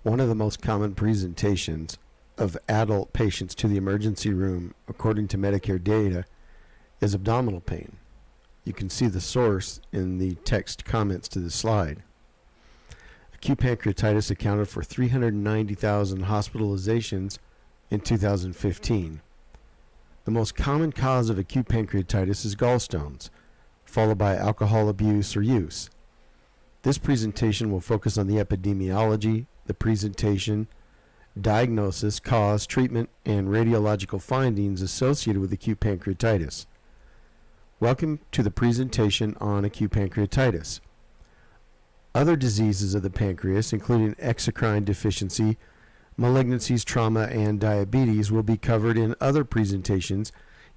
One of the most common presentations of adult patients to the emergency room, according to Medicare data, is abdominal pain. You can see the source in the text comments to the slide. Acute pancreatitis accounted for 390,000 hospitalizations in 2015. The most common cause of acute pancreatitis is gallstones, followed by alcohol abuse or use. This presentation will focus on the epidemiology, the presentation, diagnosis, cause, treatment, and radiological findings associated with acute pancreatitis. Welcome to the presentation on acute pancreatitis. Other diseases of the pancreas, including exocrine deficiency, malignancies, trauma, and diabetes, will be covered in other presentations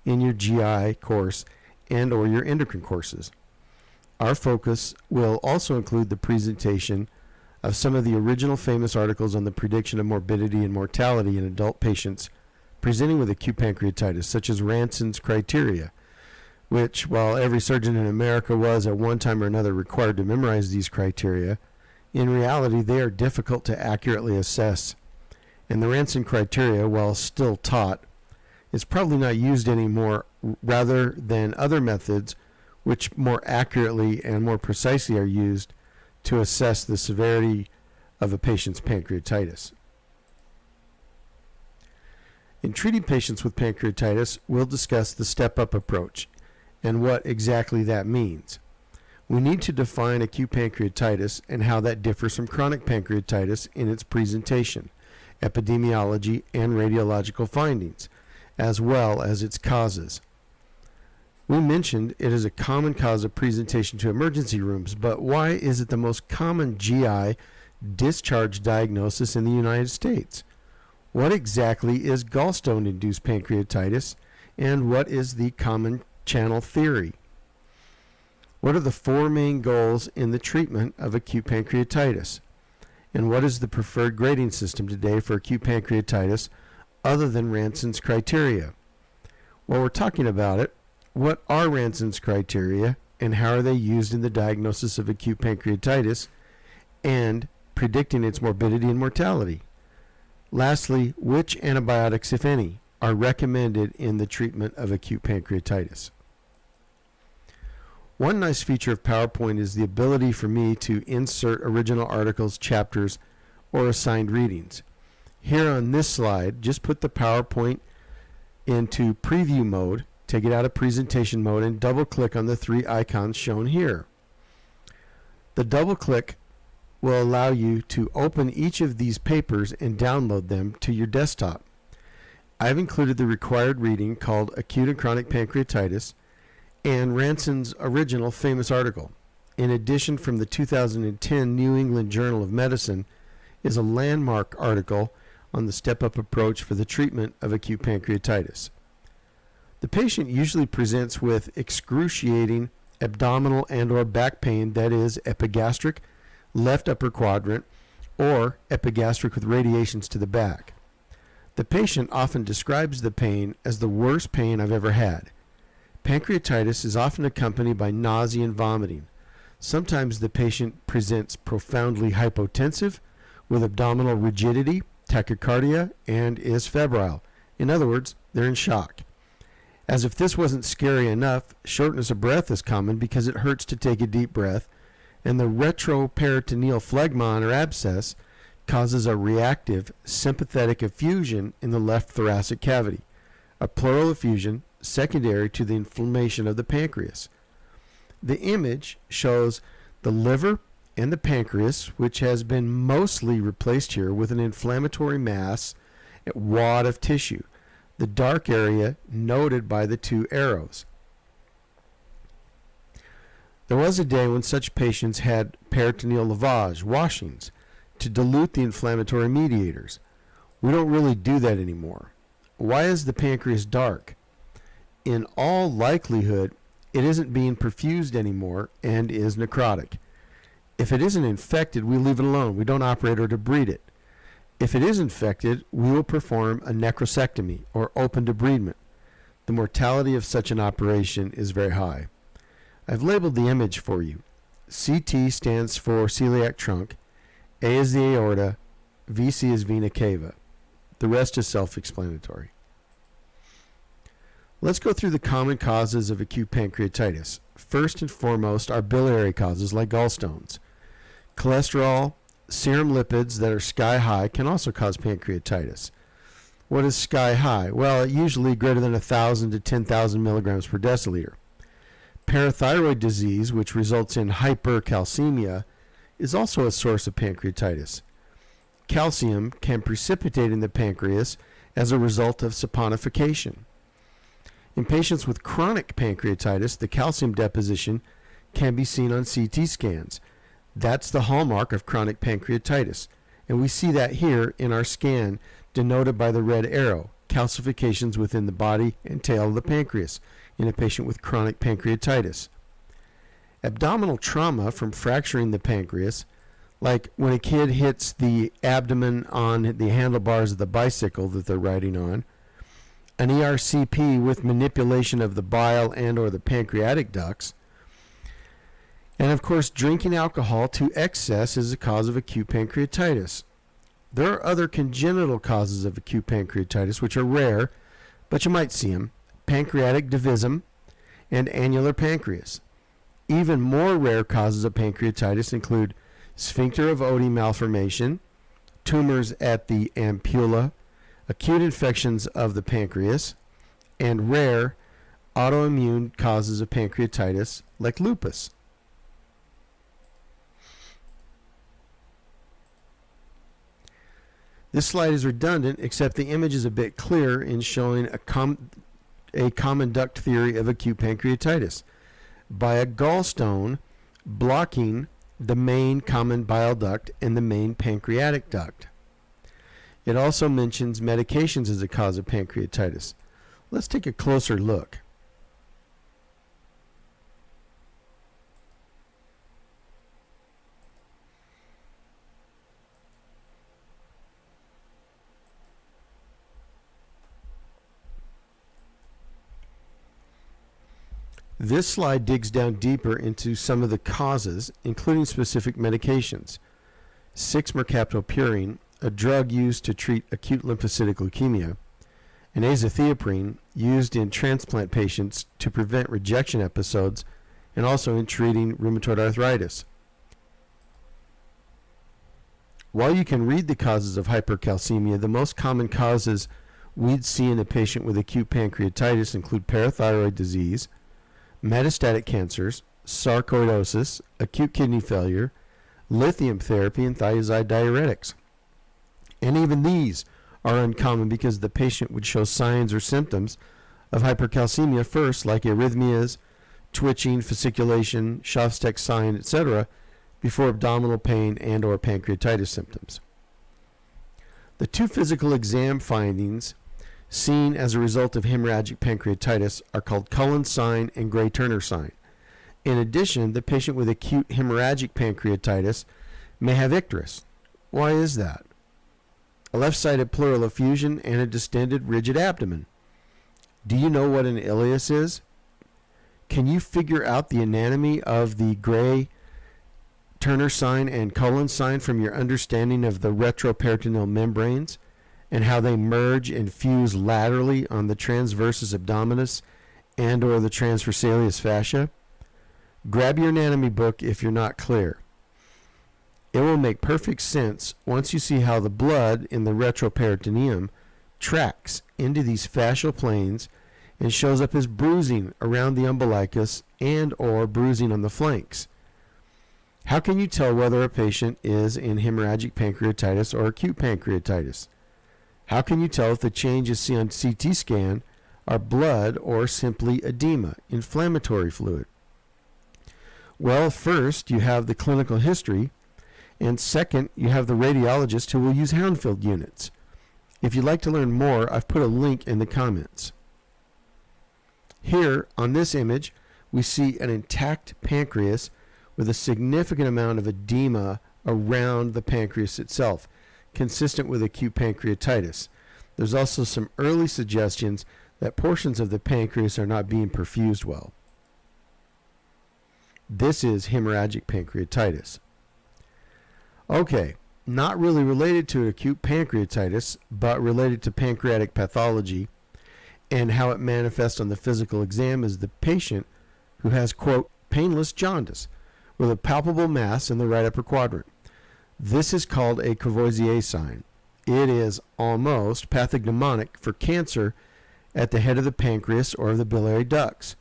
in your GI course and or your endocrine courses. Our focus will also include the presentation of some of the original famous articles on the prediction of morbidity and mortality in adult patients presenting with acute pancreatitis, such as Ranson's criteria, which, while every surgeon in America was at one time or another required to memorize these criteria, in reality they are difficult to accurately assess. And the Ranson criteria, while still taught, is probably not used anymore rather than other methods which more accurately and more precisely are used to assess the severity of a patient's pancreatitis. In treating patients with pancreatitis, we'll discuss the step-up approach and what exactly that means. We need to define acute pancreatitis and how that differs from chronic pancreatitis in its presentation, epidemiology, and radiological findings, as well as its causes. We mentioned it is a common cause of presentation to emergency rooms, but why is it the most common GI discharge diagnosis in the United States? What exactly is gallstone-induced pancreatitis, and what is the common channel theory? What are the four main goals in the treatment of acute pancreatitis? And what is the preferred grading system today for acute pancreatitis other than Ranson's criteria? While we're talking about it, what are Ranson's criteria and how are they used in the diagnosis of acute pancreatitis and predicting its morbidity and mortality? Lastly, which antibiotics, if any, are recommended in the treatment of acute pancreatitis? One nice feature of PowerPoint is the ability for me to insert original articles, chapters, or assigned readings. Here on this slide, just put the PowerPoint into preview mode, take it out of presentation mode, and double-click on the three icons shown here. The double-click will allow you to open each of these papers and download them to your desktop. I've included the required reading called Acute and Chronic Pancreatitis and Ranson's original famous article. In addition, from the 2010 New England Journal of Medicine is a landmark article on the step-up approach for the treatment of acute pancreatitis. The patient usually presents with excruciating abdominal and or back pain, that is epigastric, left upper quadrant, or epigastric with radiations to the back. The patient often describes the pain as the worst pain I've ever had. Pancreatitis is often accompanied by nausea and vomiting. Sometimes the patient presents profoundly hypotensive with abdominal rigidity, tachycardia, and is febrile. In other words, they're in shock. As if this wasn't scary enough, shortness of breath is common because it hurts to take a deep breath, and the retroperitoneal phlegmon or abscess causes a reactive sympathetic effusion in the left thoracic cavity, a pleural effusion secondary to the inflammation of the pancreas. The image shows the liver and the pancreas, which has been mostly replaced here with an inflammatory mass, a wad of tissue, the dark area noted by the two arrows. There was a day when such patients had peritoneal lavage, washings, to dilute the inflammatory mediators. We don't really do that anymore. Why is the pancreas dark? In all likelihood, it isn't being perfused anymore and is necrotic. If it isn't infected, we leave it alone. We don't operate or debride it. If it is infected, we will perform a necrosectomy or open debridement. The mortality of such an operation is very high. I've labeled the image for you. CT stands for celiac trunk, A is the aorta, VC is vena cava. The rest is self-explanatory. Let's go through the common causes of acute pancreatitis. First and foremost are biliary causes like gallstones. Cholesterol, serum lipids that are sky high can also cause pancreatitis. What is sky high? Well, usually greater than 1,000 to 10,000 milligrams per deciliter. Parathyroid disease, which results in hypercalcemia, is also a source of pancreatitis. Calcium can precipitate in the pancreas as a result of saponification. In patients with chronic pancreatitis, the calcium deposition can be seen on CT scans. That's the hallmark of chronic pancreatitis, and we see that here in our scan denoted by the red arrow, calcifications within the body and tail of the pancreas in a patient with chronic pancreatitis. Abdominal trauma from fracturing the pancreas, like when a kid hits the abdomen on the handlebars of the bicycle that they're riding on, an ERCP with manipulation of the bile and or the pancreatic ducts, and of course drinking alcohol to excess is a cause of acute pancreatitis. There are other congenital causes of acute pancreatitis which are rare, but you might see them: pancreatic divisum and annular pancreas. Even more rare causes of pancreatitis include sphincter of Oddi malformation, tumors at the ampulla, acute infections of the pancreas, and rare autoimmune causes of pancreatitis like lupus. This slide is redundant, except the image is a bit clearer in showing a common duct theory of acute pancreatitis by a gallstone blocking the main common bile duct and the main pancreatic duct. It also mentions medications as a cause of pancreatitis. Let's take a closer look. This slide digs down deeper into some of the causes, including specific medications. 6-mercaptopurine, a drug used to treat acute lymphocytic leukemia, and azathioprine, used in transplant patients to prevent rejection episodes and also in treating rheumatoid arthritis. While you can read the causes of hypercalcemia, the most common causes we'd see in a patient with acute pancreatitis include parathyroid disease, metastatic cancers, sarcoidosis, acute kidney failure, lithium therapy, and thiazide diuretics. And even these are uncommon because the patient would show signs or symptoms of hypercalcemia first, like arrhythmias, twitching, fasciculation, Schaffstedt sign, etc., before abdominal pain and or pancreatitis symptoms. The two physical exam findings seen as a result of hemorrhagic pancreatitis are called Cullen's sign and Gray-Turner sign. In addition, the patient with acute hemorrhagic pancreatitis may have icterus. Why is that? A left-sided pleural effusion and a distended rigid abdomen. Do you know what an ileus is? Can you figure out the anatomy of the Gray-Turner sign and Cullen's sign from your understanding of the retroperitoneal membranes and how they merge and fuse laterally on the transversus abdominis and or the transversalis fascia? Grab your anatomy book if you're not clear. It will make perfect sense once you see how the blood in the retroperitoneum tracks into these fascial planes and shows up as bruising around the umbilicus and or bruising on the flanks. How can you tell whether a patient is in hemorrhagic pancreatitis or acute pancreatitis? How can you tell if the changes seen on CT scan are blood or simply edema, inflammatory fluid? Well, first, you have the clinical history, and second, you have the radiologist who will use Houndfield units. If you'd like to learn more, I've put a link in the comments. Here, on this image, we see an intact pancreas with a significant amount of edema around the pancreas itself, consistent with acute pancreatitis. There's also some early suggestions that portions of the pancreas are not being perfused well. This is hemorrhagic pancreatitis. Okay, not really related to acute pancreatitis, but related to pancreatic pathology and how it manifests on the physical exam, is the patient who has, quote, painless jaundice with a palpable mass in the right upper quadrant. This is called a Courvoisier sign. It is almost pathognomonic for cancer at the head of the pancreas or the biliary ducts.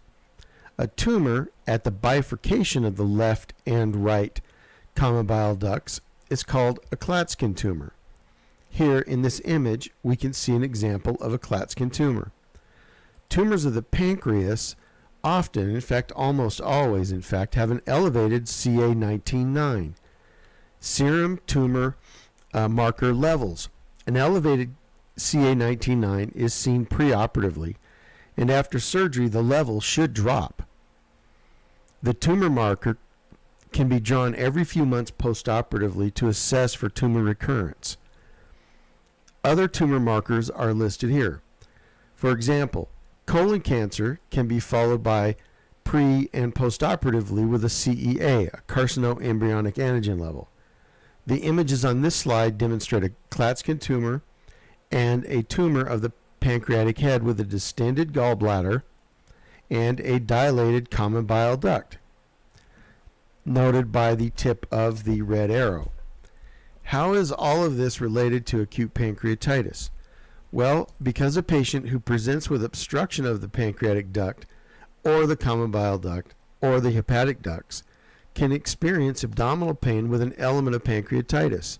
A tumor at the bifurcation of the left and right common bile ducts is called a Klatskin tumor. Here in this image, we can see an example of a Klatskin tumor. Tumors of the pancreas often, in fact almost always, in fact, have an elevated CA19-9, serum tumor marker levels. An elevated CA19-9 is seen preoperatively, and after surgery the level should drop. The tumor marker can be drawn every few months postoperatively to assess for tumor recurrence. Other tumor markers are listed here. For example, colon cancer can be followed by pre- and postoperatively with a CEA, a carcinoembryonic antigen level. The images on this slide demonstrate a Klatskin tumor and a tumor of the pancreatic head with a distended gallbladder and a dilated common bile duct, noted by the tip of the red arrow. How is all of this related to acute pancreatitis? Well, because a patient who presents with obstruction of the pancreatic duct or the common bile duct or the hepatic ducts can experience abdominal pain with an element of pancreatitis.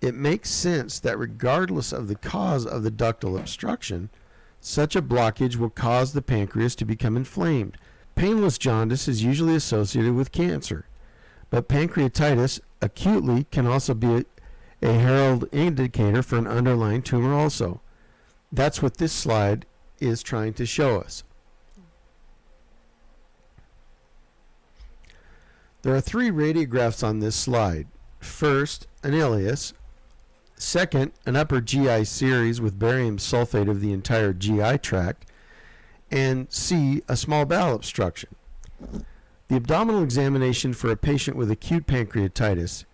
It makes sense that regardless of the cause of the ductal obstruction, such a blockage will cause the pancreas to become inflamed. Painless jaundice is usually associated with cancer, but pancreatitis acutely can also be a herald indicator for an underlying tumor also. That's what this slide is trying to show us. There are 3 radiographs on this slide. First, an ileus. Second, an upper GI series with barium sulfate of the entire GI tract. And C, a small bowel obstruction. The abdominal examination for a patient with acute pancreatitis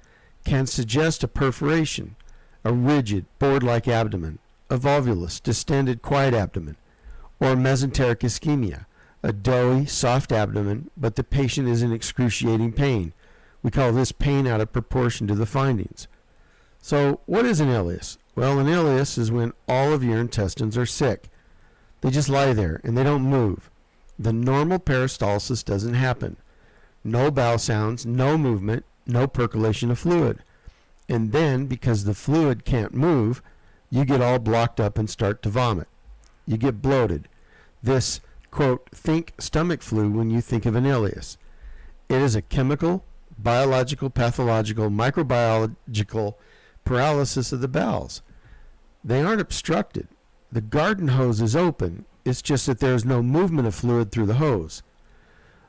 can suggest a perforation, a rigid, board-like abdomen, a volvulus, distended, quiet abdomen, or mesenteric ischemia, a doughy, soft abdomen, but the patient is in excruciating pain. We call this pain out of proportion to the findings. So what is an ileus? Well, an ileus is when all of your intestines are sick. They just lie there and they don't move. The normal peristalsis doesn't happen. No bowel sounds, no movement, no percolation of fluid. And then, because the fluid can't move, you get all blocked up and start to vomit. You get bloated. This, quote, think stomach flu when you think of an ileus. It is a chemical, biological, pathological, microbiological paralysis of the bowels. They aren't obstructed. The garden hose is open. It's just that there is no movement of fluid through the hose.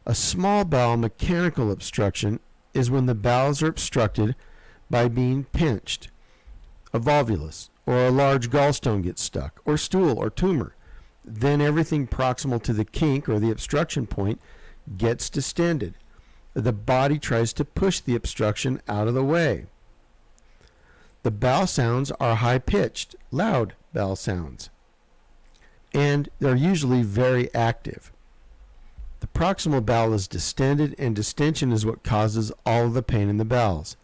A small bowel mechanical obstruction is when the bowels are obstructed by being pinched. A volvulus or a large gallstone gets stuck, or stool or tumor. Then everything proximal to the kink or the obstruction point gets distended. The body tries to push the obstruction out of the way. The bowel sounds are high-pitched, loud bowel sounds, and they're usually very active. The proximal bowel is distended, and distension is what causes all of the pain in the bowels.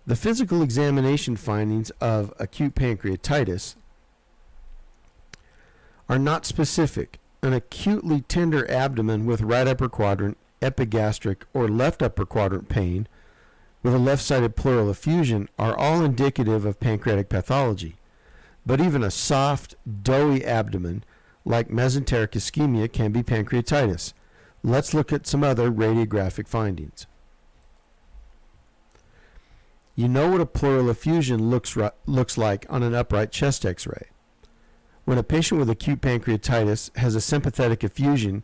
The physical examination findings of acute pancreatitis are not specific. An acutely tender abdomen with right upper quadrant, epigastric, or left upper quadrant pain with a left-sided pleural effusion are all indicative of pancreatic pathology. But even a soft, doughy abdomen like mesenteric ischemia can be pancreatitis. Let's look at some other radiographic findings. You know what a pleural effusion looks like on an upright chest x-ray. When a patient with acute pancreatitis has a sympathetic effusion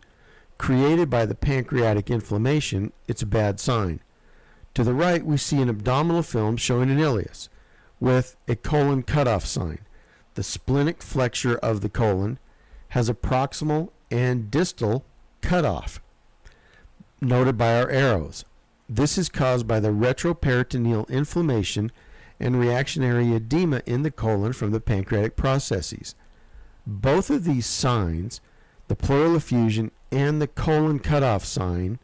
created by the pancreatic inflammation, it's a bad sign. To the right, we see an abdominal film showing an ileus with a colon cutoff sign. The splenic flexure of the colon has a proximal and distal cutoff, noted by our arrows. This is caused by the retroperitoneal inflammation and reactionary edema in the colon from the pancreatic processes. Both of these signs, the pleural effusion and the colon cutoff sign,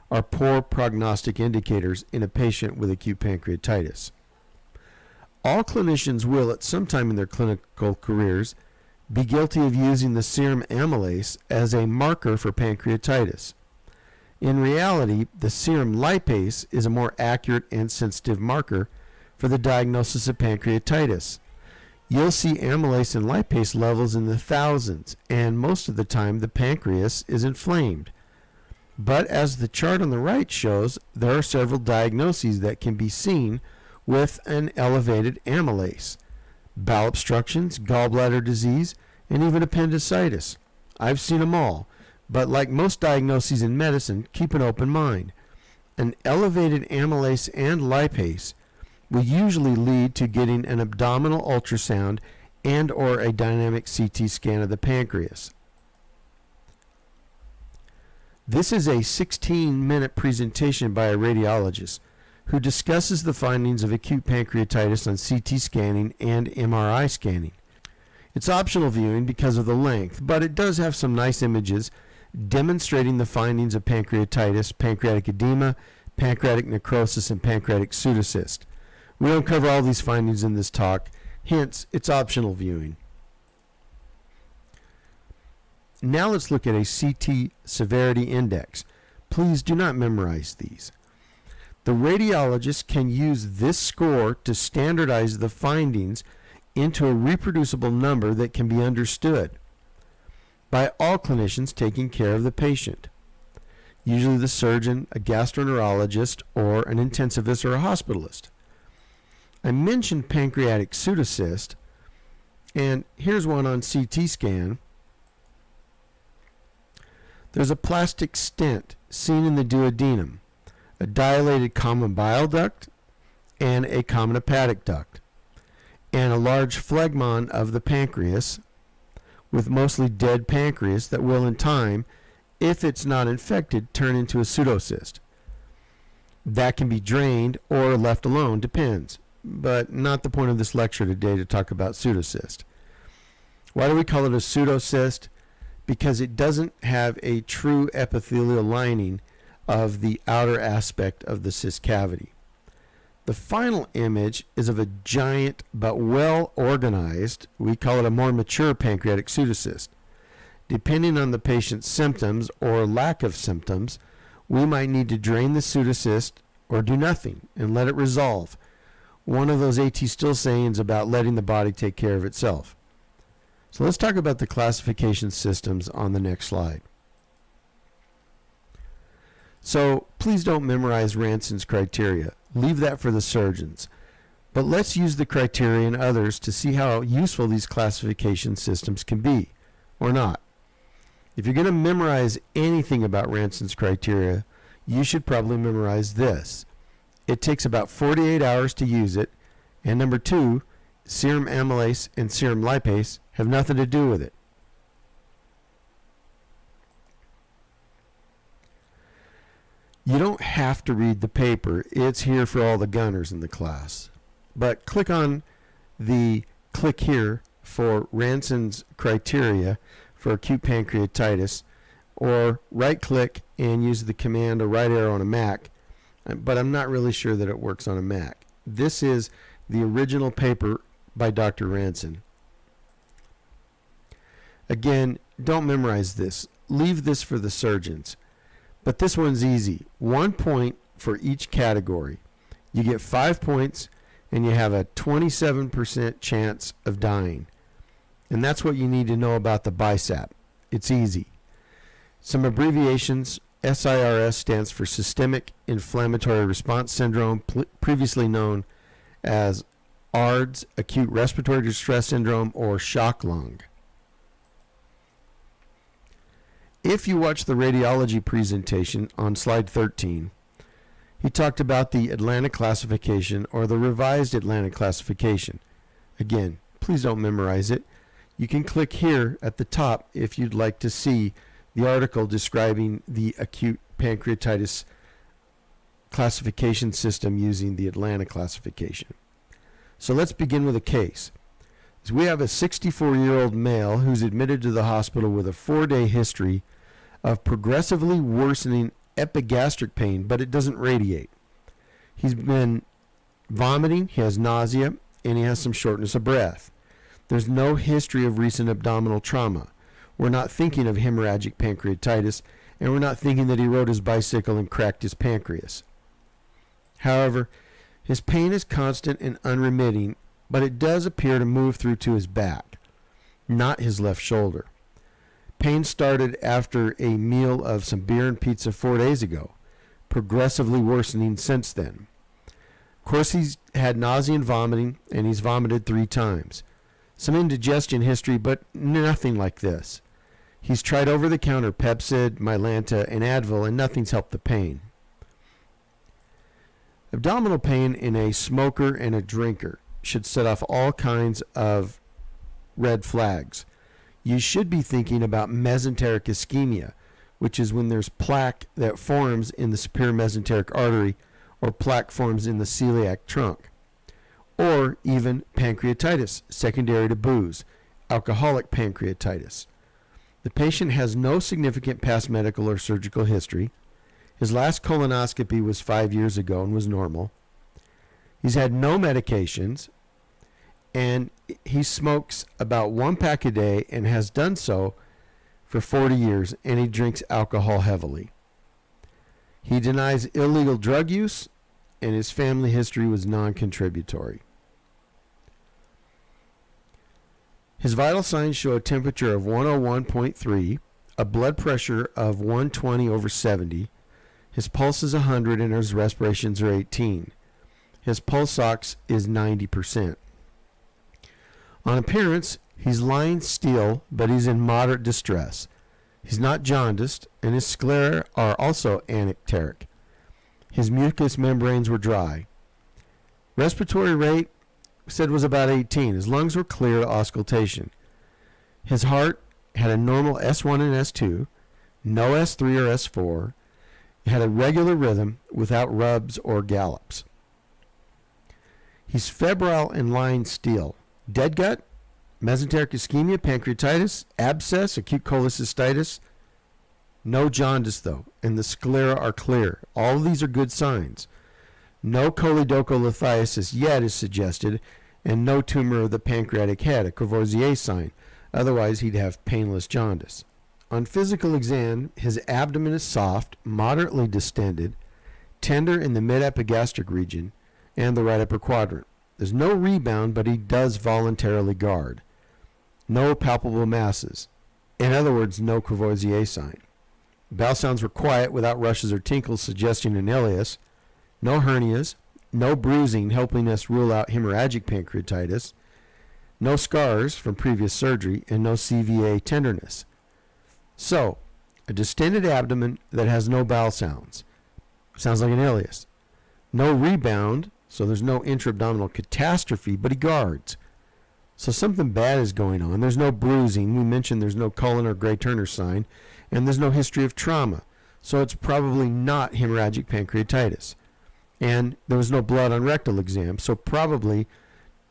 are poor prognostic indicators in a patient with acute pancreatitis. All clinicians will, at some time in their clinical careers, be guilty of using the serum amylase as a marker for pancreatitis. In reality, the serum lipase is a more accurate and sensitive marker for the diagnosis of pancreatitis. You'll see amylase and lipase levels in the thousands, and most of the time the pancreas is inflamed. But as the chart on the right shows, there are several diagnoses that can be seen with an elevated amylase: bowel obstructions, gallbladder disease, and even appendicitis. I've seen them all, but like most diagnoses in medicine, keep an open mind. An elevated amylase and lipase will usually lead to getting an abdominal ultrasound and or a dynamic CT scan of the pancreas. This is a 16-minute presentation by a radiologist who discusses the findings of acute pancreatitis on CT scanning and MRI scanning. It's optional viewing because of the length, but it does have some nice images demonstrating the findings of pancreatitis, pancreatic edema, pancreatic necrosis, and pancreatic pseudocyst. We don't cover all these findings in this talk, hence it's optional viewing. Now let's look at a CT severity index. Please do not memorize these. The radiologist can use this score to standardize the findings into a reproducible number that can be understood by all clinicians taking care of the patient, usually the surgeon, a gastroenterologist, or an intensivist or a hospitalist. I mentioned pancreatic pseudocyst, and here's one on CT scan. There's a plastic stent seen in the duodenum, a dilated common bile duct, and a common hepatic duct, and a large phlegmon of the pancreas with mostly dead pancreas that will in time, if it's not infected, turn into a pseudocyst. That can be drained or left alone, depends, but not the point of this lecture today to talk about pseudocyst. Why do we call it a pseudocyst? Because it doesn't have a true epithelial lining of the outer aspect of the cyst cavity. The final image is of a giant but well organized, we call it a more mature pancreatic pseudocyst. Depending on the patient's symptoms or lack of symptoms, we might need to drain the pseudocyst or do nothing and let it resolve. One of those AT Still sayings about letting the body take care of itself. So let's talk about the classification systems on the next slide. So please don't memorize Ranson's criteria. Leave that for the surgeons. But let's use the criteria and others to see how useful these classification systems can be, or not. If you're going to memorize anything about Ranson's criteria, you should probably memorize this. It takes about 48 hours to use it, and number two, serum amylase and serum lipase have nothing to do with it. You don't have to read the paper. It's here for all the gunners in the class. But click here for Ranson's criteria for acute pancreatitis, or right click and use the command or right arrow on a Mac, but I'm not really sure that it works on a Mac. This is the original paper by Dr. Ranson. Again, don't memorize this. Leave this for the surgeons. But this one's easy. 1 point for each category. You get 5 points and you have a 27% chance of dying. And that's what you need to know about the BISAP. It's easy. Some abbreviations. SIRS stands for Systemic Inflammatory Response Syndrome, previously known as ARDS, Acute Respiratory Distress Syndrome, or shock lung. If you watch the radiology presentation on slide 13, he talked about the Atlanta classification or the revised Atlanta classification. Again, please don't memorize it. You can click here at the top if you'd like to see the article describing the acute pancreatitis classification system using the Atlanta classification. So let's begin with a case. So we have a 64-year-old male who's admitted to the hospital with a 4-day history of progressively worsening epigastric pain, but it doesn't radiate. He's been vomiting, he has nausea, and he has some shortness of breath. There's no history of recent abdominal trauma. We're not thinking of hemorrhagic pancreatitis, and we're not thinking that he rode his bicycle and cracked his pancreas. However, his pain is constant and unremitting, but it does appear to move through to his back, not his left shoulder. Pain started after a meal of some beer and pizza 4 days ago, progressively worsening since then. Of course, he's had nausea and vomiting, and he's vomited 3 times. Some indigestion history, but nothing like this. He's tried over-the-counter Pepcid, Mylanta, and Advil, and nothing's helped the pain. Abdominal pain in a smoker and a drinker should set off all kinds of red flags. You should be thinking about mesenteric ischemia, which is when there's plaque that forms in the superior mesenteric artery or plaque forms in the celiac trunk. Or even pancreatitis secondary to booze, alcoholic pancreatitis. The patient has no significant past medical or surgical history. His last colonoscopy was 5 years ago and was normal. He's had no medications, and he smokes about 1 pack a day and has done so for 40 years, and he drinks alcohol heavily. He denies illegal drug use, and his family history was non-contributory. His vital signs show a temperature of 101.3, a blood pressure of 120/70. His pulse is 100 and his respirations are 18. His pulse ox is 90%. On appearance, he's lying still, but he's in moderate distress. He's not jaundiced, and his sclera are also anicteric. His mucous membranes were dry. Respiratory rate said was about 18. His lungs were clear to auscultation. His heart had a normal S1 and S2, no S3 or S4. It had a regular rhythm without rubs or gallops. He's febrile and lying still. Dead gut, mesenteric ischemia, pancreatitis, abscess, acute cholecystitis. No jaundice, though, and the sclera are clear. All of these are good signs. No choledocholithiasis yet is suggested, and no tumor of the pancreatic head, a Courvoisier sign. Otherwise, he'd have painless jaundice. On physical exam, his abdomen is soft, moderately distended, tender in the mid-epigastric region, and the right upper quadrant. There's no rebound, but he does voluntarily guard. No palpable masses. In other words, no Courvoisier sign. Bowel sounds were quiet without rushes or tinkles suggesting an ileus. No hernias. No bruising helping us rule out hemorrhagic pancreatitis. No scars from previous surgery, and no CVA tenderness. So, a distended abdomen that has no bowel sounds. Sounds like an ileus. No rebound, so there's no intra-abdominal catastrophe, but he guards. So something bad is going on. There's no bruising. We mentioned there's no Cullen or Gray-Turner sign, and there's no history of trauma. So it's probably not hemorrhagic pancreatitis. And there was no blood on rectal exam, so probably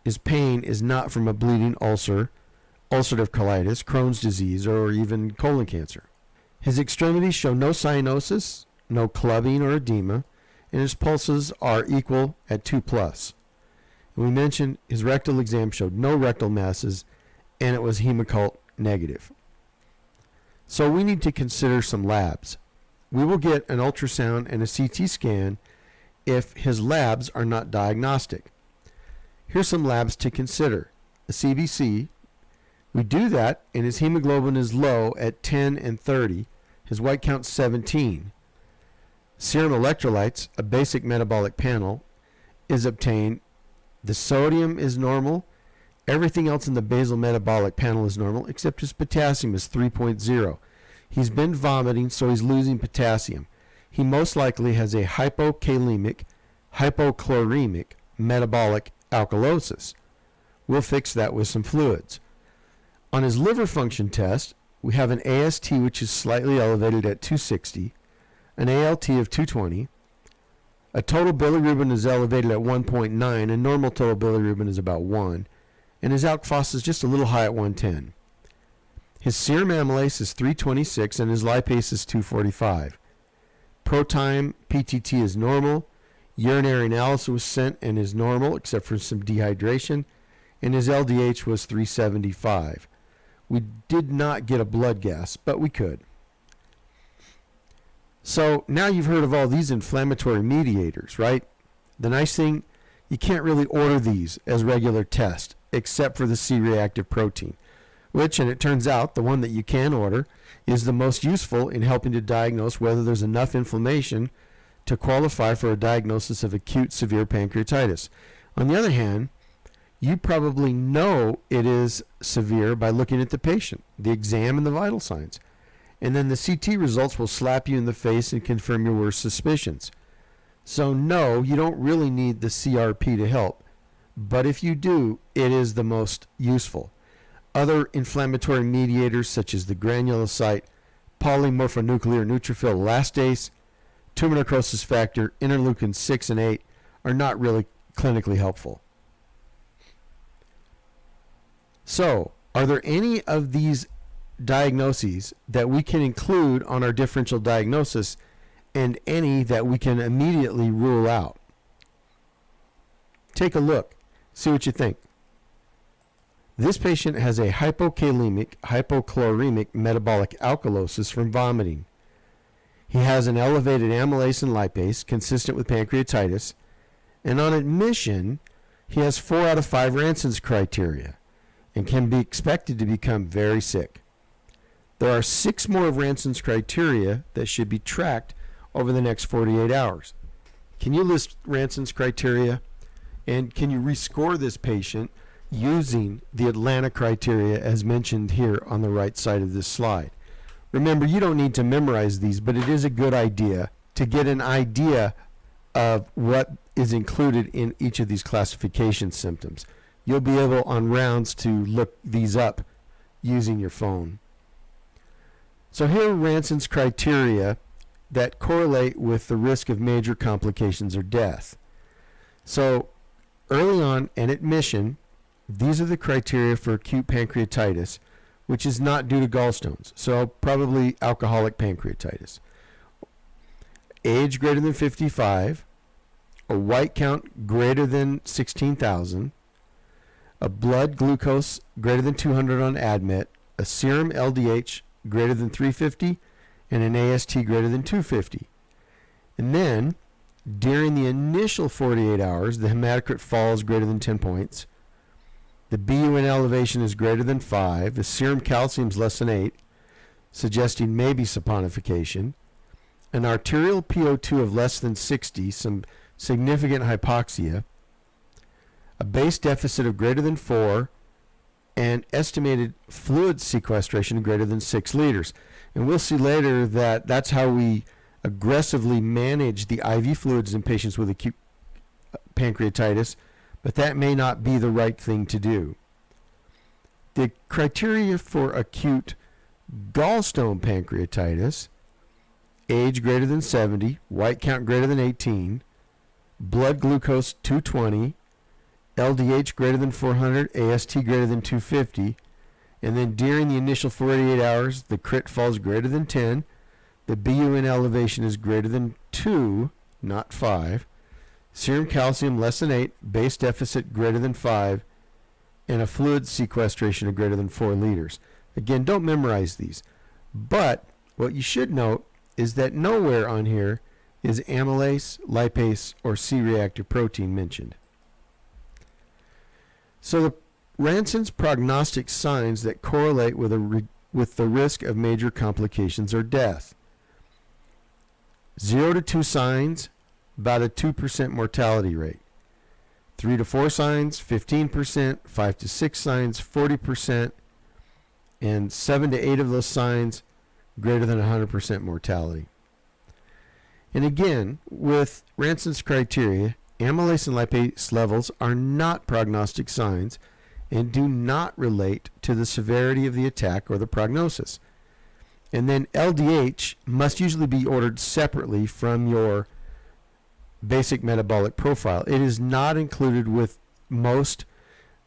his pain is not from a bleeding ulcer, ulcerative colitis, Crohn's disease, or even colon cancer. His extremities show no cyanosis, no clubbing or edema, and his pulses are equal at 2+. And we mentioned his rectal exam showed no rectal masses, and it was hemoccult negative. So we need to consider some labs. We will get an ultrasound and a CT scan if his labs are not diagnostic. Here's some labs to consider. A CBC, we do that, and his hemoglobin is low at 10 and 30. His white count's 17. Serum electrolytes, a basic metabolic panel, is obtained. The sodium is normal. Everything else in the basal metabolic panel is normal, except his potassium is 3.0. He's been vomiting, so he's losing potassium. He most likely has a hypokalemic, hypochloremic metabolic alkalosis. We'll fix that with some fluids. On his liver function test, we have an AST which is slightly elevated at 260, an ALT of 220, A total bilirubin is elevated at 1.9, and normal total bilirubin is about 1, and his alk phos is just a little high at 110. His serum amylase is 326, and his lipase is 245. Pro-time PTT is normal. Urinary analysis was sent and is normal, except for some dehydration, and his LDH was 375. We did not get a blood gas, but we could. So now you've heard of all these inflammatory mediators, right? The nice thing, you can't really order these as regular tests, except for the C-reactive protein, which, and it turns out, the one that you can order is the most useful in helping to diagnose whether there's enough inflammation to qualify for a diagnosis of acute severe pancreatitis. On the other hand, you probably know it is severe by looking at the patient, the exam, and the vital signs. And then the CT results will slap you in the face and confirm your worst suspicions. So no, you don't really need the CRP to help. But if you do, it is the most useful. Other inflammatory mediators such as the granulocyte, polymorphonuclear neutrophil elastase, tumor necrosis factor, interleukin 6 and 8 are not really clinically helpful. So, are there any of these diagnoses that we can include on our differential diagnosis and any that we can immediately rule out? Take a look. See what you think. This patient has a hypokalemic, hypochloremic metabolic alkalosis from vomiting. He has an elevated amylase and lipase consistent with pancreatitis, and on admission, he has 4 out of 5 Ranson's criteria and can be expected to become very sick. There are 6 more of Ranson's criteria that should be tracked over the next 48 hours. Can you list Ranson's criteria? And can you rescore this patient using the Atlanta criteria as mentioned here on the right side of this slide? Remember, you don't need to memorize these, but it is a good idea to get an idea of what is included in each of these classification symptoms. You'll be able on rounds to look these up using your phone. So here are Ranson's criteria that correlate with the risk of major complications or death. So early on and admission, these are the criteria for acute pancreatitis, which is not due to gallstones, so probably alcoholic pancreatitis. Age greater than 55, a white count greater than 16,000, a blood glucose greater than 200 on admit, a serum LDH greater than 350, and an AST greater than 250. And then, during the initial 48 hours, the hematocrit falls greater than 10 points. The BUN elevation is greater than 5. The serum calcium is less than 8, suggesting maybe saponification. An arterial PO2 of less than 60, some significant hypoxia. A base deficit of greater than 4, and estimated fluid sequestration of greater than 6 liters. And we'll see later that that's how we aggressively manage the IV fluids in patients with acute pancreatitis, but that may not be the right thing to do. The criteria for acute gallstone pancreatitis: age greater than 70, white count greater than 18, blood glucose 220, LDH greater than 400, AST greater than 250, and then during the initial 48 hours, the crit falls greater than 10, the BUN elevation is greater than 2, not 5, serum calcium less than 8, base deficit greater than 5, and a fluid sequestration of greater than 4 liters. Again, don't memorize these, but what you should note is that nowhere on here is amylase, lipase, or C-reactive protein mentioned. So the Ranson's prognostic signs that correlate with the risk of major complications or death: 0 to 2 signs, about a 2% mortality rate. 3 to 4 signs, 15%. 5 to 6 signs, 40%. And 7 to 8 of those signs, greater than 100% mortality. And again, with Ranson's criteria, amylase and lipase levels are not prognostic signs and do not relate to the severity of the attack or the prognosis. And then LDH must usually be ordered separately from your basic metabolic profile. It is not included with most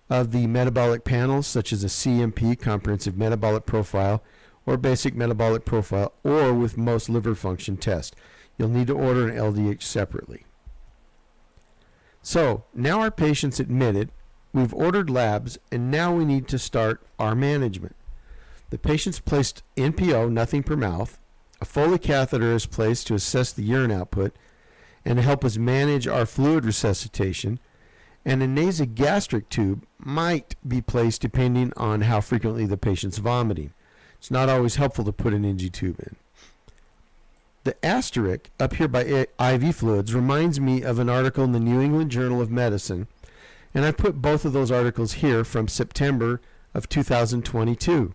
of the metabolic panels, such as a CMP, comprehensive metabolic profile, or basic metabolic profile, or with most liver function tests. You'll need to order an LDH separately. So now our patient's admitted, we've ordered labs, and now we need to start our management. The patient's placed NPO, nothing per mouth. A Foley catheter is placed to assess the urine output and to help us manage our fluid resuscitation, and a nasogastric tube might be placed depending on how frequently the patient's vomiting. It's not always helpful to put an NG tube in. The asterisk up here by IV fluids reminds me of an article in the New England Journal of Medicine, and I put both of those articles here from September of 2022.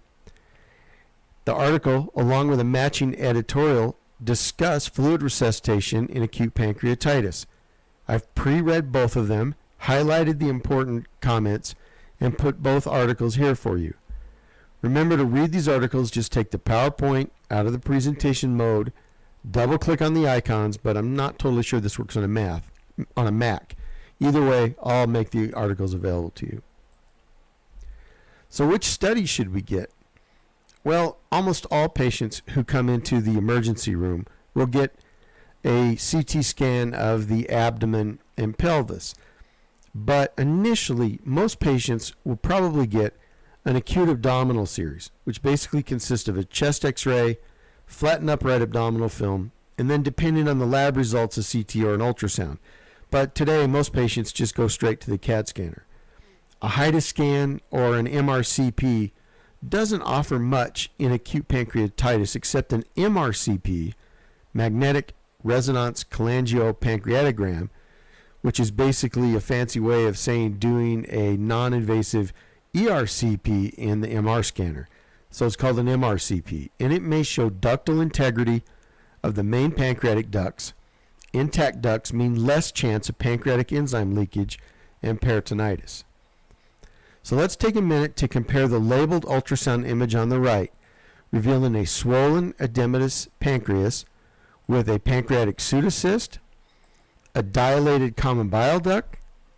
The article, along with a matching editorial, discuss fluid resuscitation in acute pancreatitis. I've pre-read both of them, highlighted the important comments, and put both articles here for you. Remember to read these articles, just take the PowerPoint out of the presentation mode, double click on the icons, but I'm not totally sure this works on a Mac. Either way, I'll make the articles available to you. So which study should we get? Well, almost all patients who come into the emergency room will get a CT scan of the abdomen and pelvis. But initially, most patients will probably get an acute abdominal series, which basically consists of a chest x-ray, flattened upright abdominal film, and then depending on the lab results, a CT or an ultrasound. But today, most patients just go straight to the CAT scanner. A HIDA scan or an MRCP doesn't offer much in acute pancreatitis except an MRCP, magnetic resonance cholangiopancreatogram, which is basically a fancy way of saying doing a non-invasive ERCP in the MR scanner. So it's called an MRCP, and it may show ductal integrity of the main pancreatic ducts. Intact ducts mean less chance of pancreatic enzyme leakage and peritonitis. So let's take a minute to compare the labeled ultrasound image on the right, revealing a swollen edematous pancreas with a pancreatic pseudocyst, a dilated common bile duct,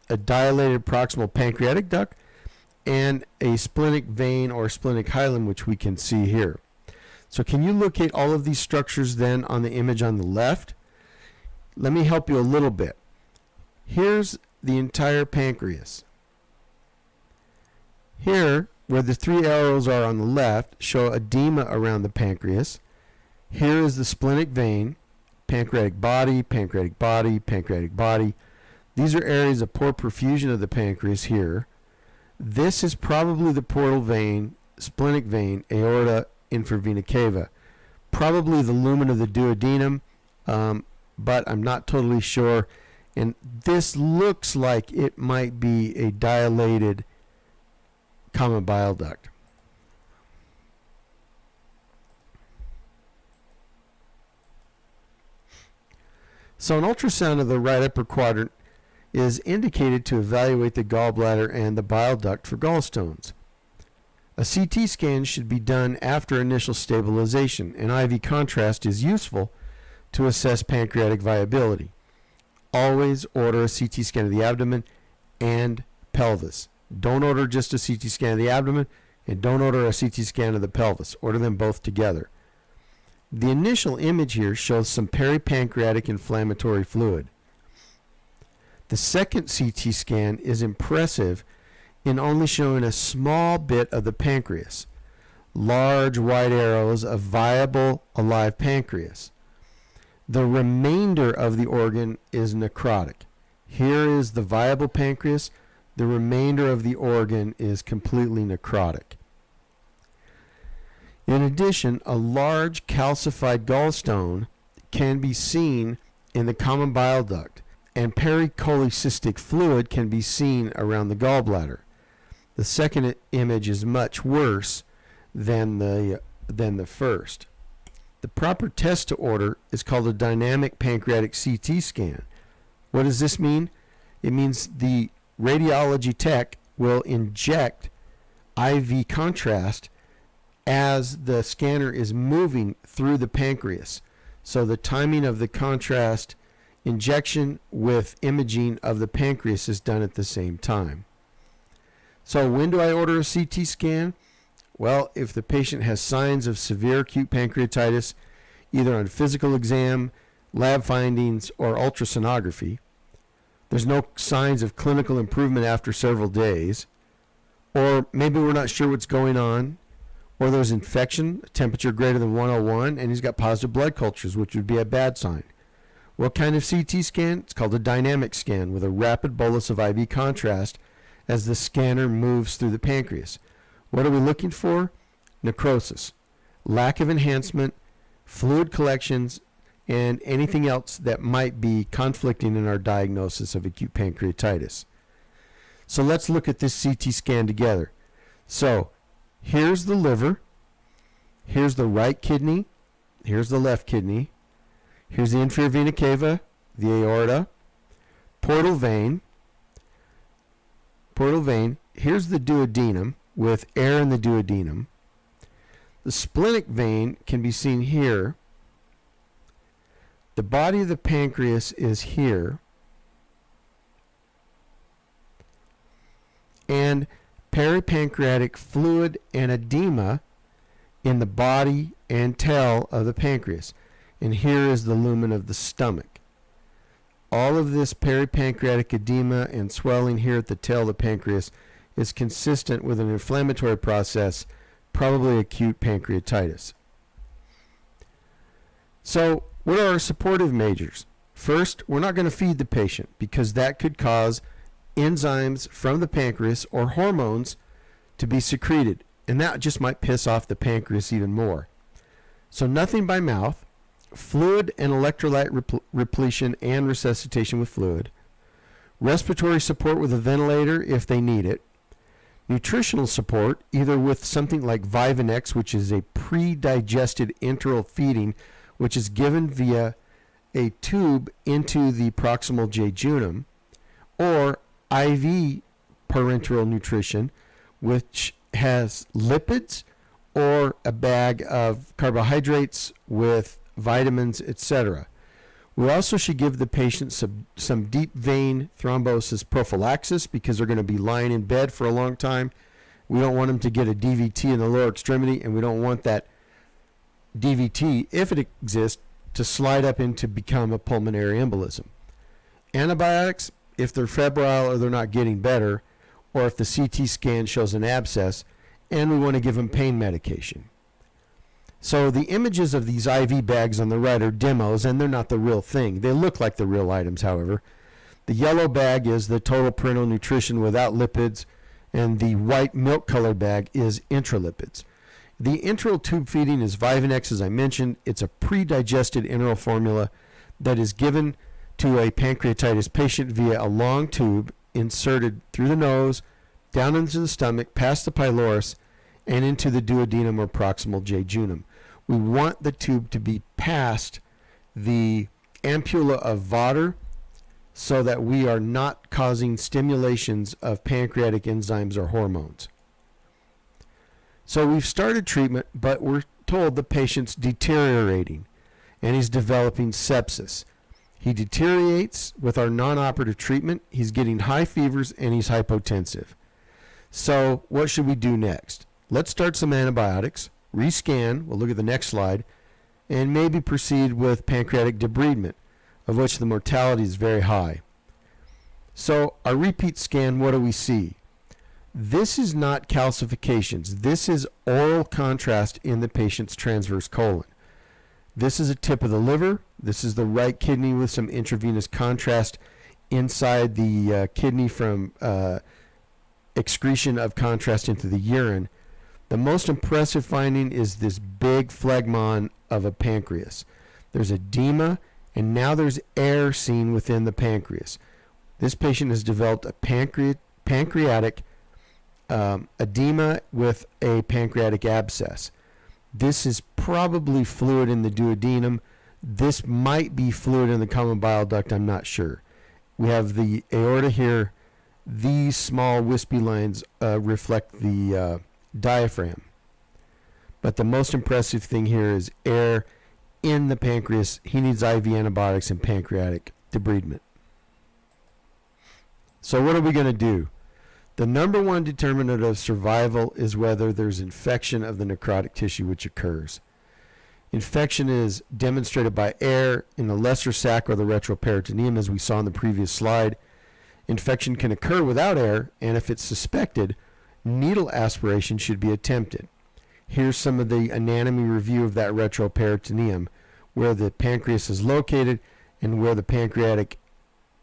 a dilated proximal pancreatic duct, and a splenic vein or splenic hilum, which we can see here. So can you locate all of these structures then on the image on the left? Let me help you a little bit. Here's the entire pancreas. Here, where the three arrows are on the left, show edema around the pancreas. Here is the splenic vein, pancreatic body, pancreatic body, pancreatic body. These are areas of poor perfusion of the pancreas here. This is probably the portal vein, splenic vein, aorta, infravena cava. Probably the lumen of the duodenum, but I'm not totally sure. And this looks like it might be a dilated common bile duct. So an ultrasound of the right upper quadrant is indicated to evaluate the gallbladder and the bile duct for gallstones. A CT scan should be done after initial stabilization, and IV contrast is useful to assess pancreatic viability. Always order a CT scan of the abdomen and pelvis. Don't order just a CT scan of the abdomen, and don't order a CT scan of the pelvis. Order them both together. The initial image here shows some peripancreatic inflammatory fluid. The second CT scan is impressive in only showing a small bit of the pancreas. Large white arrows of viable alive pancreas. The remainder of the organ is necrotic. Here is the viable pancreas. The remainder of the organ is completely necrotic. In addition, a large calcified gallstone can be seen in the common bile duct, and pericholecystic fluid can be seen around the gallbladder. The second image is much worse than the first. The proper test to order is called a dynamic pancreatic CT scan. What does this mean? It means the radiology tech will inject IV contrast as the scanner is moving through the pancreas. So the timing of the contrast Injection with imaging of the pancreas is done at the same time. So when do I order a CT scan? Well, if the patient has signs of severe acute pancreatitis, either on physical exam, lab findings, or ultrasonography, there's no signs of clinical improvement after several days, or maybe we're not sure what's going on, or there's infection, a temperature greater than 101, and he's got positive blood cultures, which would be a bad sign. What kind of CT scan? It's called a dynamic scan with a rapid bolus of IV contrast as the scanner moves through the pancreas. What are we looking for? Necrosis, lack of enhancement, fluid collections, and anything else that might be conflicting in our diagnosis of acute pancreatitis. So let's look at this CT scan together. So here's the liver, here's the right kidney, here's the left kidney, here's the inferior vena cava, the aorta, portal vein, here's the duodenum with air in the duodenum. The splenic vein can be seen here. The body of the pancreas is here. And peripancreatic fluid and edema in the body and tail of the pancreas. And here is the lumen of the stomach. All of this peripancreatic edema and swelling here at the tail of the pancreas is consistent with an inflammatory process, probably acute pancreatitis. So, what are our supportive measures? First, we're not going to feed the patient because that could cause enzymes from the pancreas or hormones to be secreted, and that just might piss off the pancreas even more. So nothing by mouth, fluid and electrolyte repletion and resuscitation with fluid, respiratory support with a ventilator if they need it, nutritional support either with something like Vivanex, which is a pre-digested enteral feeding, which is given via a tube into the proximal jejunum, or IV parenteral nutrition, which has lipids or a bag of carbohydrates with vitamins, etc. We also should give the patient some deep vein thrombosis prophylaxis because they're going to be lying in bed for a long time. We don't want them to get a DVT in the lower extremity, and we don't want that DVT, if it exists, to slide up into become a pulmonary embolism. Antibiotics, if they're febrile or they're not getting better, or if the CT scan shows an abscess, and we want to give them pain medication. So the images of these IV bags on the right are demos, and they're not the real thing. They look like the real items, however. The yellow bag is the total parenteral nutrition without lipids, and the white milk colored bag is intralipids. The enteral tube feeding is Vivanex, as I mentioned. It's a pre-digested enteral formula that is given to a pancreatitis patient via a long tube inserted through the nose, down into the stomach, past the pylorus, and into the duodenum or proximal jejunum. We want the tube to be past the ampulla of Vater so that we are not causing stimulations of pancreatic enzymes or hormones. So we've started treatment, but we're told the patient's deteriorating and he's developing sepsis. He deteriorates with our non-operative treatment. He's getting high fevers and he's hypotensive. So what should we do next? Let's start some antibiotics, rescan, we'll look at the next slide, and maybe proceed with pancreatic debridement, of which the mortality is very high. So our repeat scan, what do we see? This is not calcifications. This is oral contrast in the patient's transverse colon. This is a tip of the liver. This is the right kidney with some intravenous contrast inside the kidney from excretion of contrast into the urine. The most impressive finding is this big phlegmon of a pancreas. There's edema, and now there's air seen within the pancreas. This patient has developed a pancreatic edema with a pancreatic abscess. This is probably fluid in the duodenum. This might be fluid in the common bile duct, I'm not sure. We have the aorta here. These small wispy lines reflect the diaphragm. But the most impressive thing here is air in the pancreas. He needs IV antibiotics and pancreatic debridement. So what are we going to do? The number one determinant of survival is whether there's infection of the necrotic tissue which occurs. Infection is demonstrated by air in the lesser sac or the retroperitoneum, as we saw in the previous slide. Infection can occur without air, and if it's suspected, needle aspiration should be attempted. Here's some of the anatomy review of that retroperitoneum, where the pancreas is located and where the pancreatic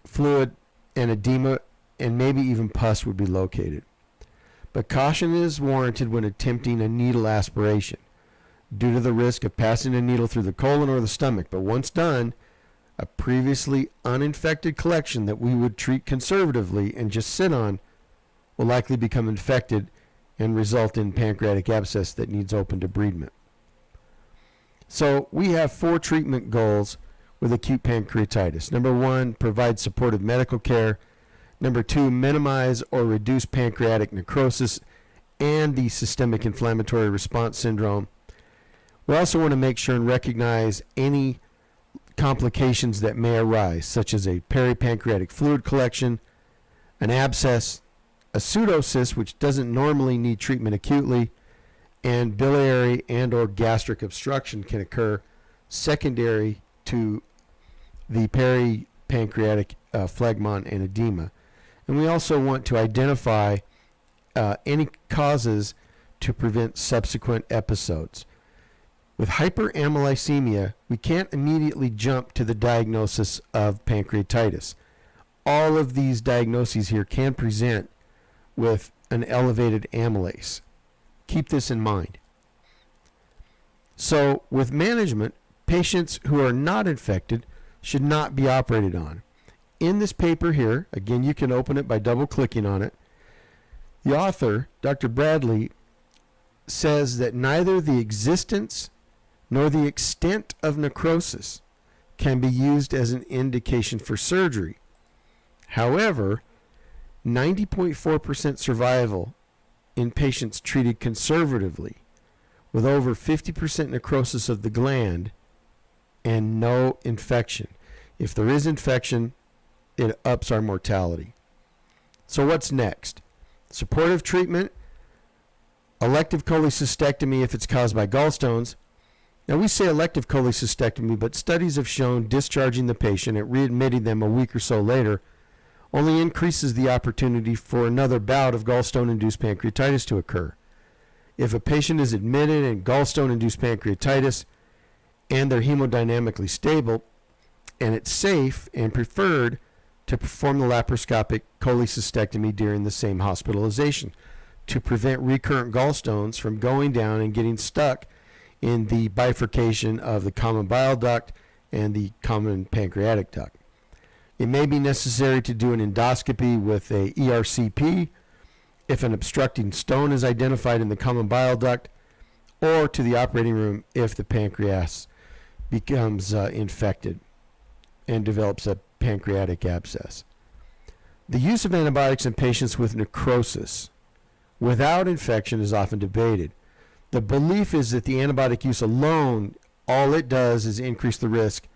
fluid and edema and maybe even pus would be located. But caution is warranted when attempting a needle aspiration due to the risk of passing a needle through the colon or the stomach. But once done, a previously uninfected collection that we would treat conservatively and just sit on will likely become infected and result in pancreatic abscess that needs open debridement. So we have 4 treatment goals with acute pancreatitis. Number 1, provide supportive medical care. Number 2, minimize or reduce pancreatic necrosis and the systemic inflammatory response syndrome. We also want to make sure and recognize any complications that may arise, such as a peripancreatic fluid collection, an abscess, a pseudocyst, which doesn't normally need treatment acutely, and biliary and or gastric obstruction can occur secondary to the peripancreatic phlegmon and edema. And we also want to identify any causes to prevent subsequent episodes. With hyperamylasemia, we can't immediately jump to the diagnosis of pancreatitis. All of these diagnoses here can present with an elevated amylase. Keep this in mind. So with management, patients who are not infected should not be operated on. In this paper here, again, you can open it by double-clicking on it. The author, Dr. Bradley, says that neither the existence nor the extent of necrosis can be used as an indication for surgery. However, 90.4% survival in patients treated conservatively with over 50% necrosis of the gland and no infection. If there is infection, it ups our mortality. So what's next? Supportive treatment, elective cholecystectomy if it's caused by gallstones. Now we say elective cholecystectomy, but studies have shown discharging the patient and readmitting them a week or so later only increases the opportunity for another bout of gallstone-induced pancreatitis to occur. If a patient is admitted in gallstone-induced pancreatitis and they're hemodynamically stable, and it's safe and preferred to perform the laparoscopic cholecystectomy during the same hospitalization to prevent recurrent gallstones from going down and getting stuck in the bifurcation of the common bile duct and the common pancreatic duct. It may be necessary to do an endoscopy with a ERCP if an obstructing stone is identified in the common bile duct, or to the operating room if the pancreas becomes infected and develops a pancreatic abscess. The use of antibiotics in patients with necrosis without infection is often debated. The belief is that the antibiotic use alone, all it does is increase the risk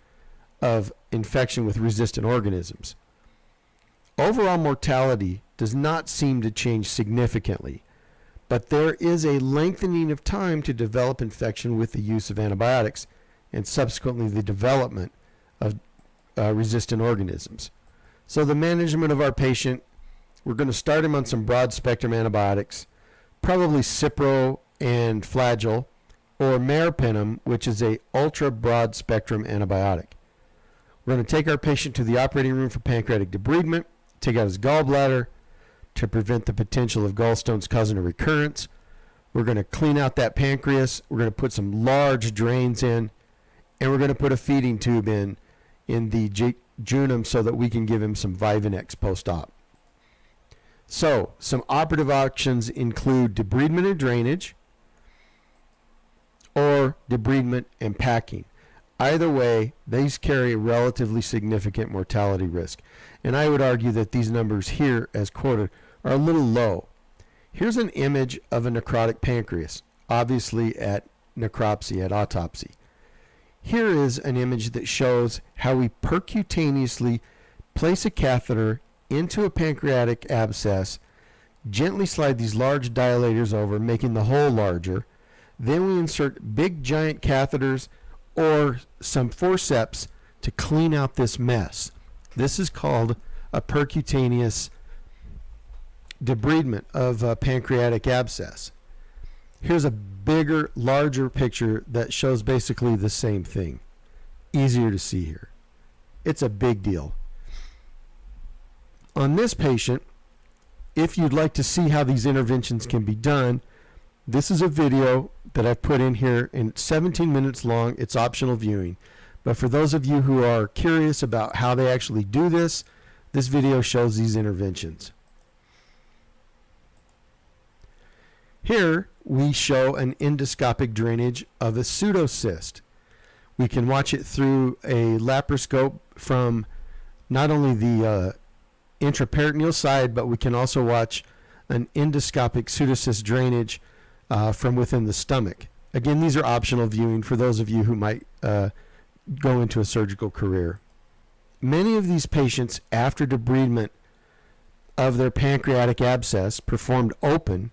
of infection with resistant organisms. Overall mortality does not seem to change significantly, but there is a lengthening of time to develop infection with the use of antibiotics and subsequently the development of resistant organisms. So the management of our patient, we're going to start him on some broad spectrum antibiotics, probably Cipro and Flagyl, or meropenem, which is a ultra broad spectrum antibiotic. We're going to take our patient to the operating room for pancreatic debridement, take out his gallbladder to prevent the potential of gallstones causing a recurrence. We're going to clean out that pancreas. We're going to put some large drains in, and we're going to put a feeding tube in the jejunum so that we can give him some Vivanex post-op. So, some operative options include debridement and drainage, or debridement and packing. Either way, these carry a relatively significant mortality risk. And I would argue that these numbers here, as quoted, are a little low. Here's an image of a necrotic pancreas, obviously at necropsy, at autopsy. Here is an image that shows how we percutaneously place a catheter into a pancreatic abscess, gently slide these large dilators over, making the hole larger. Then we insert big giant catheters or some forceps to clean out this mess. This is called a percutaneous debridement of a pancreatic abscess. Here's a bigger, larger picture that shows basically the same thing. Easier to see here. It's a big deal. On this patient, if you'd like to see how these interventions can be done, this is a video that I've put in here, and it's 17 minutes long. It's optional viewing. But for those of you who are curious about how they actually do this, this video shows these interventions. Here we show an endoscopic drainage of a pseudocyst. We can watch it through a laparoscope from not only the intraperitoneal side, but we can also watch an endoscopic pseudocyst drainage from within the stomach. Again, these are optional viewing for those of you who might go into a surgical career. Many of these patients, after debridement of their pancreatic abscess performed open,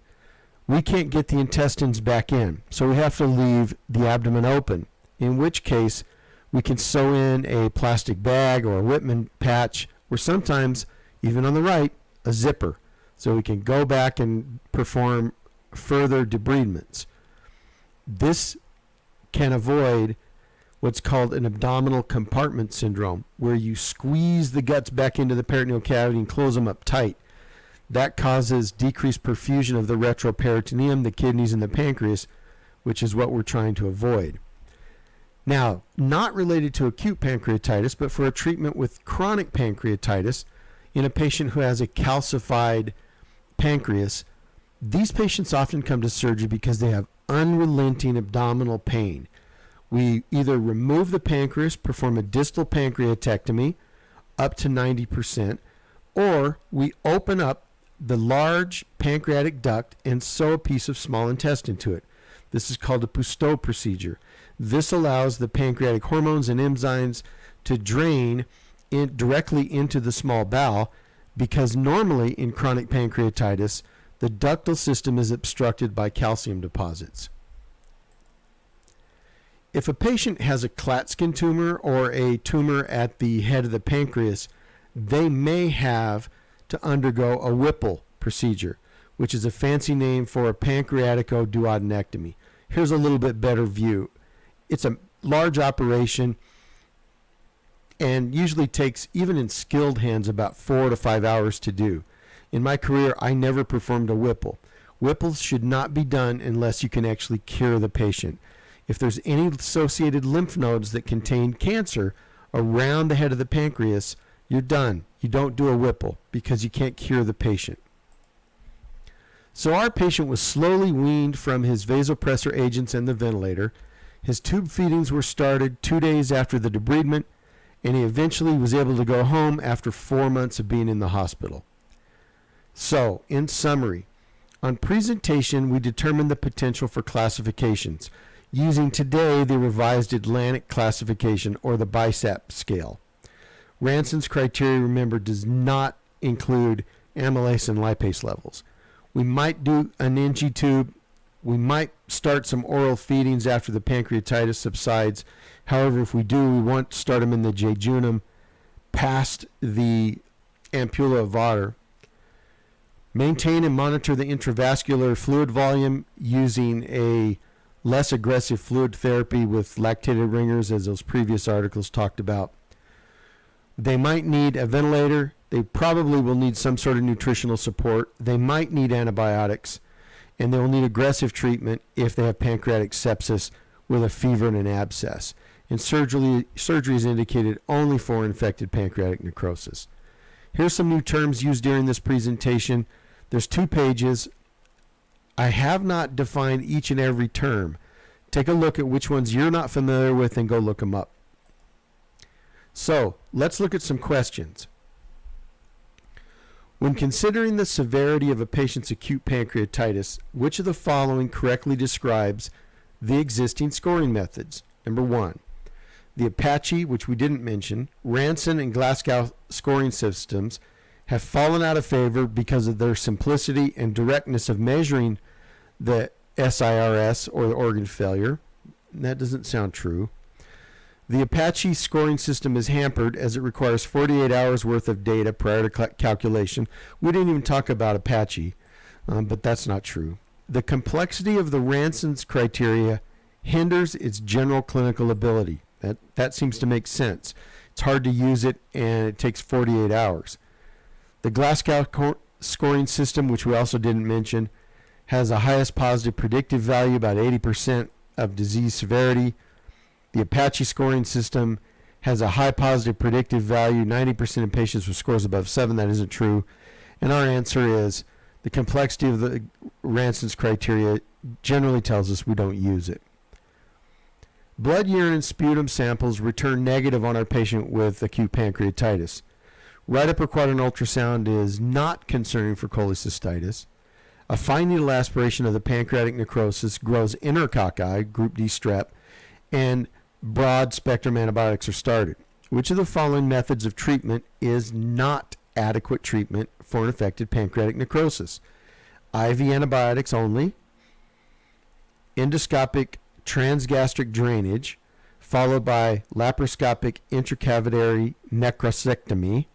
we can't get the intestines back in, so we have to leave the abdomen open, in which case we can sew in a plastic bag or a Whitman patch, or sometimes, even on the right, a zipper, so we can go back and perform further debridements. This can avoid what's called an abdominal compartment syndrome, where you squeeze the guts back into the peritoneal cavity and close them up tight. That causes decreased perfusion of the retroperitoneum, the kidneys, and the pancreas, which is what we're trying to avoid. Now, not related to acute pancreatitis, but for a treatment with chronic pancreatitis in a patient who has a calcified pancreas, these patients often come to surgery because they have unrelenting abdominal pain. We either remove the pancreas, perform a distal pancreatectomy up to 90%, or we open up the large pancreatic duct and sew a piece of small intestine to it. This is called a Puestow procedure. This allows the pancreatic hormones and enzymes to drain directly into the small bowel, because normally in chronic pancreatitis, the ductal system is obstructed by calcium deposits. If a patient has a Klatskin tumor or a tumor at the head of the pancreas, they may have to undergo a Whipple procedure, which is a fancy name for a pancreaticoduodenectomy. Here's a little bit better view. It's a large operation and usually takes, even in skilled hands, about 4 to 5 hours to do. In my career, I never performed a Whipple. Whipples should not be done unless you can actually cure the patient. If there's any associated lymph nodes that contain cancer around the head of the pancreas, you're done. You don't do a Whipple because you can't cure the patient. So our patient was slowly weaned from his vasopressor agents and the ventilator. His tube feedings were started 2 days after the debridement, and he eventually was able to go home after 4 months of being in the hospital. So, in summary, on presentation, we determined the potential for classifications using today the revised Atlantic classification, or the BICEP scale. Ranson's criteria, remember, does not include amylase and lipase levels. We might do an NG tube. We might start some oral feedings after the pancreatitis subsides. However, if we do, we want to start them in the jejunum past the ampulla of Vater. Maintain and monitor the intravascular fluid volume using a less aggressive fluid therapy with lactated ringers, as those previous articles talked about. They might need a ventilator. They probably will need some sort of nutritional support. They might need antibiotics, and they will need aggressive treatment if they have pancreatic sepsis with a fever and an abscess. And surgery is indicated only for infected pancreatic necrosis. Here's some new terms used during this presentation. There's 2 pages. I have not defined each and every term. Take a look at which ones you're not familiar with and go look them up. So, let's look at some questions. When considering the severity of a patient's acute pancreatitis, which of the following correctly describes the existing scoring methods? Number 1, The Apache, which we didn't mention, Ranson, and Glasgow scoring systems have fallen out of favor because of their simplicity and directness of measuring the SIRS, or the organ failure. That doesn't sound true. The Apache scoring system is hampered as it requires 48 hours worth of data prior to calculation. We didn't even talk about Apache, but that's not true. The complexity of the Ranson's criteria hinders its general clinical ability. That seems to make sense. It's hard to use it, and it takes 48 hours. The Glasgow scoring system, which we also didn't mention, has the highest positive predictive value, about 80% of disease severity. The Apache scoring system has a high positive predictive value, 90% of patients with scores above 7. That isn't true. And our answer is the complexity of the Ranson's criteria generally tells us we don't use it. Blood, urine, and sputum samples return negative on our patient with acute pancreatitis. Right upper quadrant ultrasound is not concerning for cholecystitis. A fine needle aspiration of the pancreatic necrosis grows intercocci, group D strep, and broad spectrum antibiotics are started. Which of the following methods of treatment is not adequate treatment for an affected pancreatic necrosis? IV antibiotics only, endoscopic transgastric drainage, followed by laparoscopic intracavitary necrosectomy,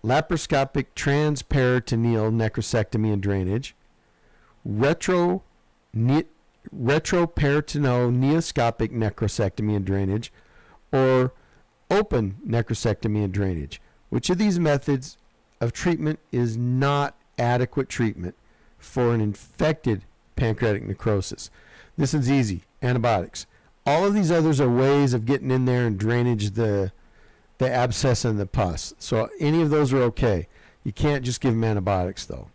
laparoscopic transperitoneal necrosectomy and drainage, retroperitoneal neoscopic necrosectomy and drainage, or open necrosectomy and drainage. Which of these methods of treatment is not adequate treatment for an infected pancreatic necrosis? This is easy. Antibiotics. All of these others are ways of getting in there and drainage the abscess and the pus. So any of those are okay. You can't just give them antibiotics, though.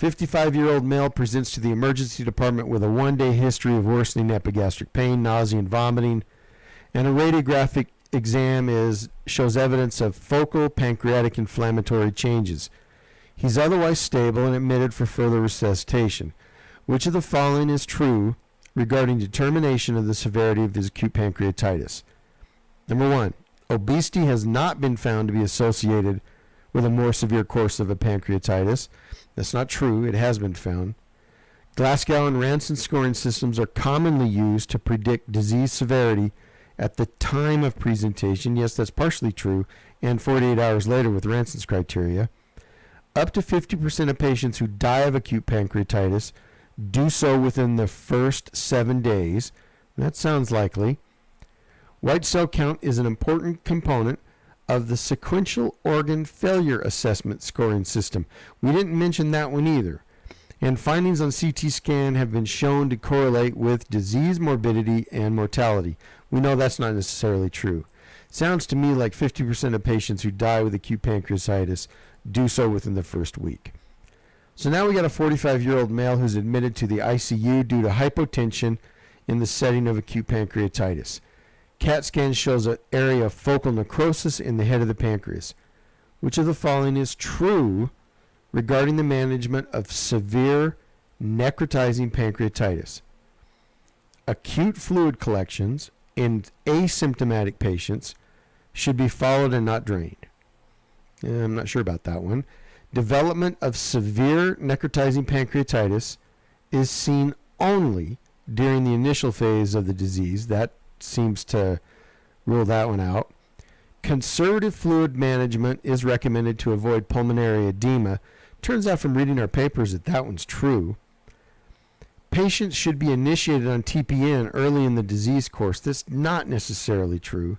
55-year-old male presents to the emergency department with a one-day history of worsening epigastric pain, nausea, and vomiting. And a radiographic exam shows evidence of focal pancreatic inflammatory changes. He's otherwise stable and admitted for further resuscitation. Which of the following is true regarding determination of the severity of his acute pancreatitis? Number 1, obesity has not been found to be associated with a more severe course of a pancreatitis. That's not true. It has been found. Glasgow and Ranson scoring systems are commonly used to predict disease severity at the time of presentation. Yes, that's partially true, and 48 hours later with Ranson's criteria. Up to 50% of patients who die of acute pancreatitis do so within the first 7 days. That sounds likely. White cell count is an important component of the sequential organ failure assessment scoring system. We didn't mention that one either. And findings on CT scan have been shown to correlate with disease morbidity and mortality. We know that's not necessarily true. Sounds to me like 50% of patients who die with acute pancreatitis do so within the first week. So now we got a 45-year-old male who's admitted to the ICU due to hypotension in the setting of acute pancreatitis. CAT scan shows an area of focal necrosis in the head of the pancreas. Which of the following is true regarding the management of severe necrotizing pancreatitis? Acute fluid collections in asymptomatic patients should be followed and not drained. I'm not sure about that one. Development of severe necrotizing pancreatitis is seen only during the initial phase of the disease. That seems to rule that one out. Conservative fluid management is recommended to avoid pulmonary edema. Turns out from reading our papers that one's true. Patients should be initiated on TPN early in the disease course. That's not necessarily true.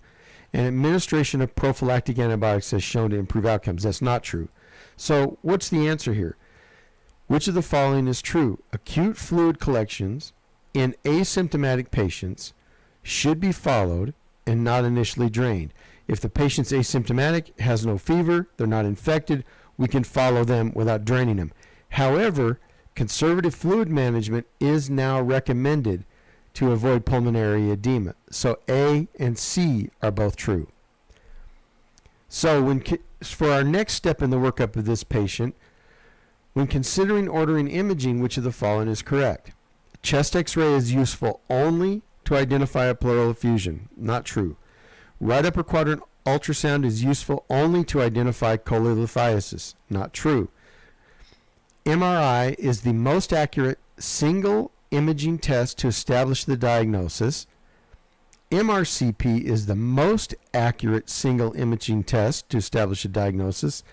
And administration of prophylactic antibiotics has shown to improve outcomes. That's not true. So what's the answer here? Which of the following is true? Acute fluid collections in asymptomatic patients should be followed and not initially drained. If the patient's asymptomatic, has no fever, they're not infected, we can follow them without draining them. However, conservative fluid management is now recommended to avoid pulmonary edema. So A and C are both true. So for our next step in the workup of this patient, when considering ordering imaging, which of the following is correct? Chest x-ray is useful only to identify a pleural effusion. Not true. Right upper quadrant ultrasound is useful only to identify cholelithiasis. Not true. MRI is the most accurate single imaging test to establish the diagnosis. MRCP is the most accurate single imaging test to establish a diagnosis.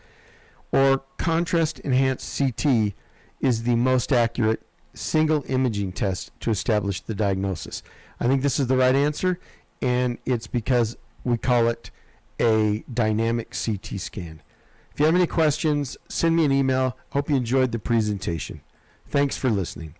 Or contrast enhanced CT is the most accurate single imaging test to establish the diagnosis. I think this is the right answer, and it's because we call it a dynamic CT scan. If you have any questions, send me an email. Hope you enjoyed the presentation. Thanks for listening.